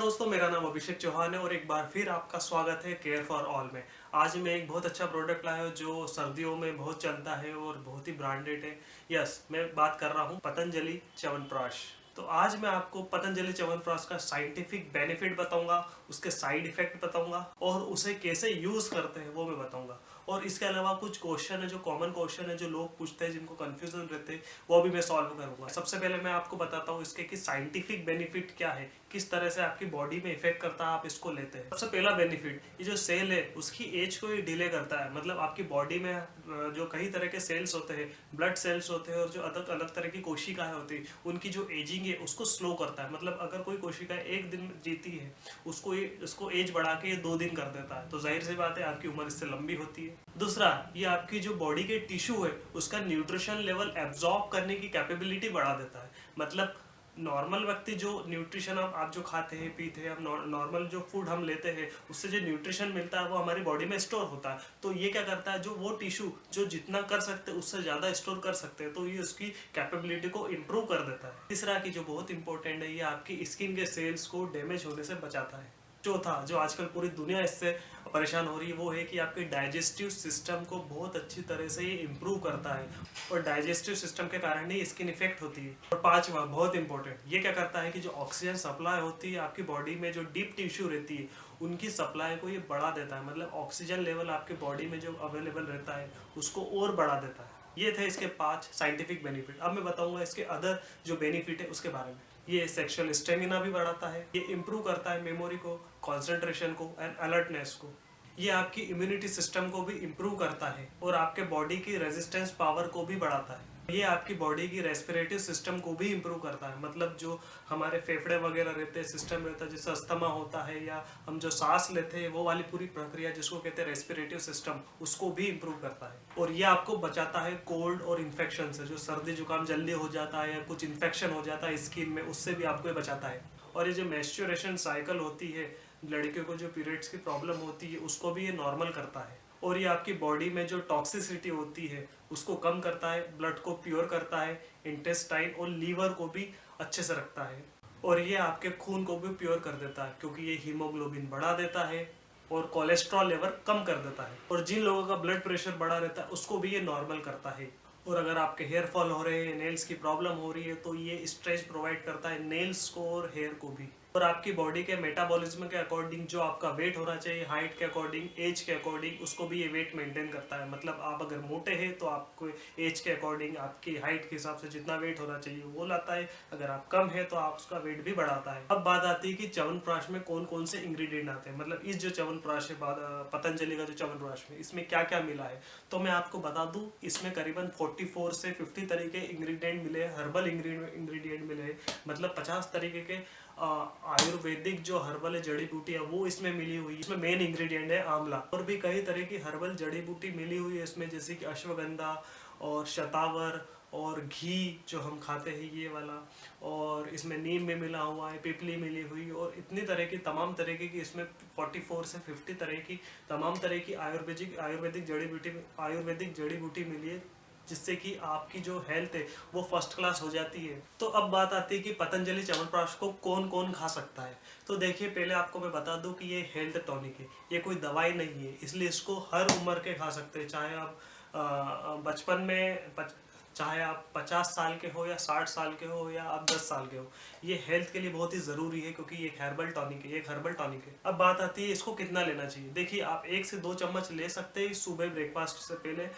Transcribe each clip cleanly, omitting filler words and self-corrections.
दोस्तों, मेरा नाम अभिषेक चौहान है और एक बार फिर आपका स्वागत है केयर फॉर ऑल में। आज मैं एक बहुत अच्छा प्रोडक्ट लाया हूँ जो सर्दियों में बहुत चलता है और बहुत ही ब्रांडेड है। यस, मैं बात कर रहा हूँ पतंजलि च्यवनप्राश। तो आज मैं आपको पतंजलि च्यवनप्राश का साइंटिफिक बेनिफिट बताऊंगा, उसके साइड इफेक्ट बताऊंगा और उसे कैसे यूज करते हैं वो मैं बताऊंगा। और इसके अलावा कुछ क्वेश्चन है जो कॉमन क्वेश्चन है जो लोग पूछते हैं, जिनको कंफ्यूजन रहते हैं, वो भी मैं सॉल्व करूंगा। सबसे पहले मैं आपको बताता हूँ इसके कि साइंटिफिक बेनिफिट क्या है, किस तरह से आपकी बॉडी में इफेक्ट करता है, आप इसको लेते हैं। सबसे पहला बेनिफिट, ये जो सेल है उसकी एज को ये डिले करता है। मतलब आपकी बॉडी में जो कई तरह के सेल्स होते हैं, ब्लड सेल्स होते हैं और जो अलग अलग तरह की कोशिकाएं होती है, उनकी जो एजिंग है उसको स्लो करता है। मतलब अगर कोई कोशिका एक दिन जीती है, उसको एज बढ़ा के ये 2 दिन कर देता है, तो जाहिर सी बात है आपकी उम्र इससे लंबी होती है। दूसरा, ये आपकी जो बॉडी के टिश्यू है उसका न्यूट्रिशन लेवल एब्जॉर्ब करने की कैपेबिलिटी बढ़ा देता है। मतलब नॉर्मल व्यक्ति जो न्यूट्रिशन आप जो खाते हैं पीते हैं, हम नॉर्मल जो फूड हम लेते हैं उससे जो न्यूट्रिशन मिलता है वो हमारी बॉडी में स्टोर होता है। तो ये क्या करता है, जो वो टिश्यू जो जितना कर सकते हैं उससे ज़्यादा स्टोर कर सकते हैं, तो ये उसकी कैपेबिलिटी को इम्प्रूव कर देता है। तीसरा की जो बहुत इंपॉर्टेंट है, ये आपकी स्किन के सेल्स को डैमेज होने से बचाता है। चौथा, जो आजकल पूरी दुनिया इससे परेशान हो रही है, वो है कि आपके डाइजेस्टिव सिस्टम को बहुत अच्छी तरह से ये इम्प्रूव करता है और डाइजेस्टिव सिस्टम के कारण ही स्किन इफेक्ट होती है। और पांचवा बहुत इंपॉर्टेंट, ये क्या करता है कि जो ऑक्सीजन सप्लाई होती है आपकी बॉडी में, जो डीप टिश्यू रहती है उनकी सप्लाई को ये बढ़ा देता है। मतलब ऑक्सीजन लेवल आपके बॉडी में जो अवेलेबल रहता है उसको और बढ़ा देता है। ये थे इसके 5 साइंटिफिक बेनिफिट। अब मैं बताऊंगा इसके अदर जो बेनिफिट है उसके बारे में। ये सेक्सुअल स्टेमिना भी बढ़ाता है, ये इम्प्रूव करता है मेमोरी को, कंसंट्रेशन को एंड अलर्टनेस को। ये आपकी इम्यूनिटी सिस्टम को भी इम्प्रूव करता है और आपके बॉडी की रेजिस्टेंस पावर को भी बढ़ाता है। ये आपकी बॉडी की रेस्पिरेटरी सिस्टम को भी इम्प्रूव करता है। मतलब जो हमारे फेफड़े वगैरह रहते हैं, सिस्टम रहता है, जैसे अस्थमा होता है या हम जो सांस लेते हैं, वो वाली पूरी प्रक्रिया जिसको कहते हैं रेस्पिरेटरी सिस्टम, उसको भी इम्प्रूव करता है। और ये आपको बचाता है कोल्ड और इन्फेक्शन से। जो सर्दी जुकाम जल्दी हो जाता है या कुछ इन्फेक्शन हो जाता है स्किन में, उससे भी आपको ये बचाता है। और ये जो मेंस्ट्रुएशन साइकिल होती है, लड़कियों को जो पीरियड्स की प्रॉब्लम होती है, उसको भी ये नॉर्मल करता है। और ये आपकी बॉडी में जो टॉक्सिसिटी होती है उसको कम करता है, ब्लड को प्योर करता है, इंटेस्टाइन और लीवर को भी अच्छे से रखता है। और ये आपके खून को भी प्योर कर देता है, क्योंकि ये हीमोग्लोबिन बढ़ा देता है और कोलेस्ट्रॉल लेवल कम कर देता है। और जिन लोगों का ब्लड प्रेशर बढ़ा रहता है उसको भी ये नॉर्मल करता है। और अगर आपके हेयर फॉल हो रहे हैं, नेल्स की प्रॉब्लम हो रही है, तो ये स्ट्रेच प्रोवाइड करता है नेल्स को और हेयर को भी। और आपकी बॉडी के मेटाबॉलिज्म के अकॉर्डिंग जो आपका वेट होना चाहिए, हाइट के अकॉर्डिंग, एज के अकॉर्डिंग, उसको भी ये वेट मेंटेन करता है। मतलब आप अगर मोटे हैं तो आपको एज के अकॉर्डिंग आपकी हाइट के हिसाब से जितना वेट होना चाहिए वो लाता है, अगर आप कम है तो आप उसका वेट भी बढ़ाता है। अब बात आती है कि च्यवनप्राश में कौन कौन से इंग्रेडिएंट आते हैं। मतलब इस जो च्यवनप्राश है, पतंजलि का जो च्यवनप्राश में, इसमें क्या क्या मिला है, तो मैं आपको बता दूं, इसमें करीबन 44 से 50 तरीके इंग्रेडिएंट मिले हैं, हर्बल इंग्रेडिएंट मिले हैं। मतलब 50 तरीके के आयुर्वेदिक जो हर्बल जड़ी बूटी है वो इसमें मिली हुई है। इसमें मेन इंग्रेडिएंट है आंवला। और भी कई तरह की हर्बल जड़ी बूटी मिली हुई है इसमें, जैसे कि अश्वगंधा और शतावर और घी जो हम खाते हैं ये वाला, और इसमें नीम भी मिला हुआ है, पिपली मिली हुई, और इतनी तरह की तमाम तरीके की इसमें 44 से 50 तरह की तमाम तरह की आयुर्वेदिक जड़ी बूटी मिली है, जिससे कि आपकी जो हेल्थ है वो फर्स्ट क्लास हो जाती है। तो अब बात आती है कि पतंजलि च्यवनप्राश को कौन कौन खा सकता है। तो देखिए, पहले आपको मैं बता दूं कि ये हेल्थ टॉनिक है, ये कोई दवाई नहीं है, इसलिए इसको हर उम्र के खा सकते हैं। चाहे आप बचपन में चाहे आप 50 साल के हो या 60 साल के हो या आप 10 साल के हो, ये हेल्थ के लिए बहुत ही ज़रूरी है, क्योंकि ये हर्बल टॉनिक है, ये एक हर्बल टॉनिक है। अब बात आती है इसको कितना लेना चाहिए। देखिए, आप 1 से 2 चम्मच ले सकते हैं सुबह ब्रेकफास्ट से पहले।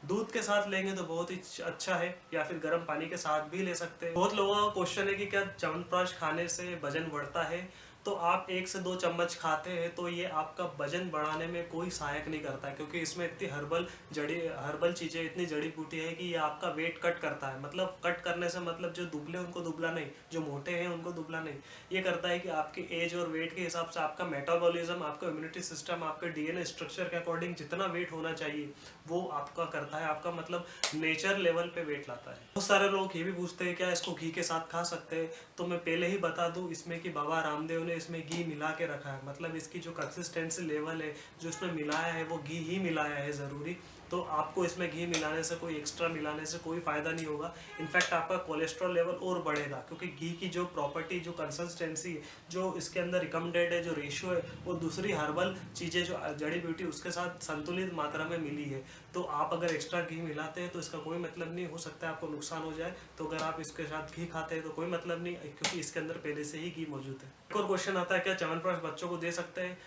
दूध के साथ लेंगे तो बहुत ही अच्छा है, या फिर गर्म पानी के साथ भी ले सकते हैं। बहुत लोगों का क्वेश्चन है कि क्या च्यवनप्राश खाने से वजन बढ़ता है। तो आप 1 से 2 चम्मच खाते हैं तो ये आपका वजन बढ़ाने में कोई सहायक नहीं करता है, क्योंकि इसमें इतनी हर्बल चीज़ें, इतनी जड़ी बूटी है कि ये आपका वेट कट करता है। मतलब कट करने से मतलब जो दुबले उनको दुबला नहीं, जो मोटे हैं उनको दुबला नहीं, ये करता है कि आपके एज और वेट के हिसाब से आपका मेटाबॉलिज्म, आपका इम्यूनिटी सिस्टम, आपके डीएनए स्ट्रक्चर के अकॉर्डिंग जितना वेट होना चाहिए वो आपका करता है, आपका मतलब नेचर लेवल पे वेट लाता है। बहुत सारे लोग ये भी पूछते हैं क्या इसको घी के साथ खा सकते हैं। तो मैं पहले ही बता दूं इसमें कि बाबा रामदेव ने इसमें घी मिला के रखा है। मतलब इसकी जो कंसिस्टेंसी लेवल है जो इसमें मिलाया है वो घी ही मिलाया है ज़रूरी, तो आपको इसमें घी मिलाने से, कोई एक्स्ट्रा मिलाने से कोई फ़ायदा नहीं होगा। इनफैक्ट आपका कोलेस्ट्रॉल लेवल और बढ़ेगा, क्योंकि घी की जो प्रॉपर्टी, जो कंसिस्टेंसी है, जो इसके अंदर रिकमेंडेड है, जो रेशियो है, वो दूसरी हर्बल चीज़ें, जो जड़ी बूटी, उसके साथ संतुलित मात्रा में मिली है। तो आप अगर एक्स्ट्रा घी मिलाते हैं तो इसका कोई मतलब नहीं, हो सकता है आपको नुकसान हो जाए। तो अगर आप इसके साथ घी खाते हैं तो कोई मतलब नहीं, क्योंकि इसके अंदर पहले से ही घी मौजूद है। एक और क्वेश्चन आता है, क्या च्यवनप्राश बच्चों को दे सकते हैं?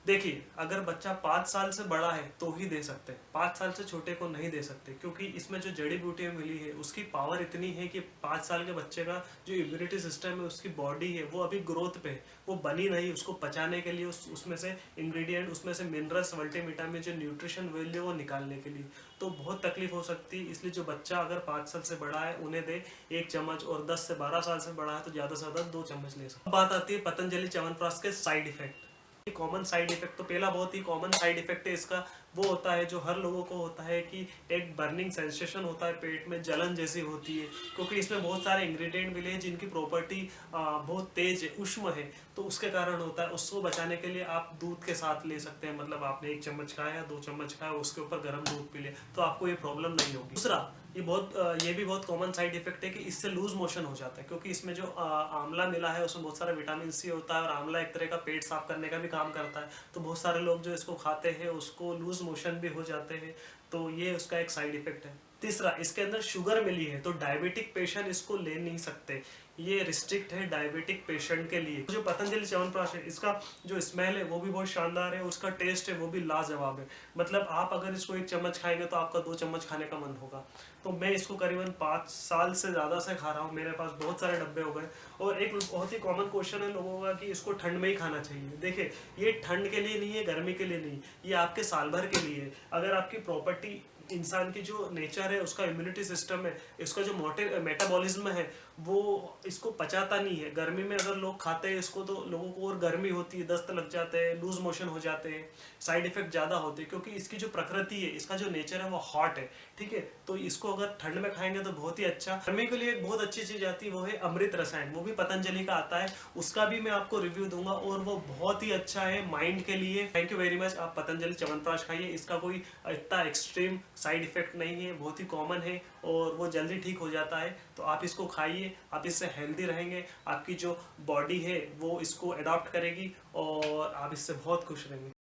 देखिए, अगर बच्चा 5 साल से बड़ा है तो ही दे सकते हैं, 5 साल से छोटे को नहीं दे सकते, क्योंकि इसमें जो जड़ी बूटियाँ मिली है उसकी पावर इतनी है कि 5 साल के बच्चे का जो इम्यूनिटी सिस्टम है, उसकी बॉडी है, वो अभी ग्रोथ पे है, वो बनी नहीं, उसको पचाने के लिए, उसमें से इंग्रेडिएंट, उसमें से मिनरल्स, मल्टीविटामिन, जो न्यूट्रिशन वैल्यू, वो निकालने के लिए तो बहुत तकलीफ हो सकती है। इसलिए जो बच्चा अगर 5 साल से बड़ा है उन्हें दे 1 चम्मच, और 10 से 12 साल से बड़ा है तो ज़्यादा से ज़्यादा 2 चम्मच ले सकते। बात आती है पतंजलि च्यवनप्राश के side effect. Common side effect, तो पहला बहुत ही कॉमन साइड इफेक्ट है इसका, वो होता है जो हर लोगों को होता है कि एक बर्निंग सेंसेशन होता है, पेट में जलन जैसी होती है, क्योंकि इसमें बहुत सारे इंग्रेडिएंट मिले हैं जिनकी प्रॉपर्टी बहुत तेज है, उष्म है, तो उसके कारण होता है। उसको बचाने के लिए आप दूध के साथ ले सकते हैं, मतलब आपने 1 चम्मच खाया, 2 चम्मच खाया, उसके ऊपर गर्म दूध पी ले, तो आपको ये प्रॉब्लम नहीं होगी। दूसरा, ये भी बहुत कॉमन साइड इफेक्ट है कि इससे लूज मोशन हो जाता है, क्योंकि इसमें जो आंवला मिला है उसमें बहुत सारा विटामिन सी होता है, और आंवला एक तरह का पेट साफ करने का भी काम करता है। तो बहुत सारे लोग जो इसको खाते हैं उसको लूज मोशन भी हो जाते हैं, तो ये उसका एक साइड इफेक्ट है। तीसरा, इसके अंदर शुगर मिली है, तो डायबिटिक पेशेंट इसको ले नहीं सकते, ये रिस्ट्रिक्ट है डायबिटिक पेशेंट के लिए। जो पतंजलि च्यवनप्राश है, इसका जो स्मेल है वो भी बहुत शानदार है, उसका टेस्ट है वो भी लाजवाब है। मतलब आप अगर इसको 1 चम्मच खाएंगे तो आपका 2 चम्मच खाने का मन होगा। तो मैं इसको करीबन 5 साल से ज़्यादा से खा रहा हूँ, मेरे पास बहुत सारे डब्बे हो गए। और एक बहुत ही कॉमन क्वेश्चन है लोगों का कि इसको ठंड में ही खाना चाहिए। देखिए, ये ठंड के लिए नहीं है, गर्मी के लिए नहीं, ये आपके साल भर के लिए है। अगर आपकी प्रॉपर्टी, इंसान की जो नेचर है, उसका इम्यूनिटी सिस्टम है, इसका जो मेटाबॉलिज्म है, वो इसको पचाता नहीं है। गर्मी में अगर लोग खाते हैं इसको तो लोगों को और गर्मी होती है, दस्त लग जाते हैं, लूज मोशन हो जाते हैं, साइड इफेक्ट ज़्यादा होते हैं, क्योंकि इसकी जो प्रकृति है, इसका जो नेचर है वो हॉट है, ठीक है। तो इसको अगर ठंड में खाएंगे तो बहुत ही अच्छा। गर्मी के लिए एक बहुत अच्छी चीज़ आती है, वो है अमृत रसायन, वो भी पतंजलि का आता है, उसका भी मैं आपको रिव्यू दूंगा, और वो बहुत ही अच्छा है माइंड के लिए। Thank you very much. आप पतंजलि च्यवनप्राश खाइए, इसका कोई इतना एक्सट्रीम साइड इफेक्ट नहीं है, बहुत ही कॉमन है, और वो जल्दी ठीक हो जाता है। तो आप इसको खाइए, आप इससे हेल्दी रहेंगे, आपकी जो बॉडी है वो इसको अडॉप्ट करेगी, और आप इससे बहुत खुश रहेंगे।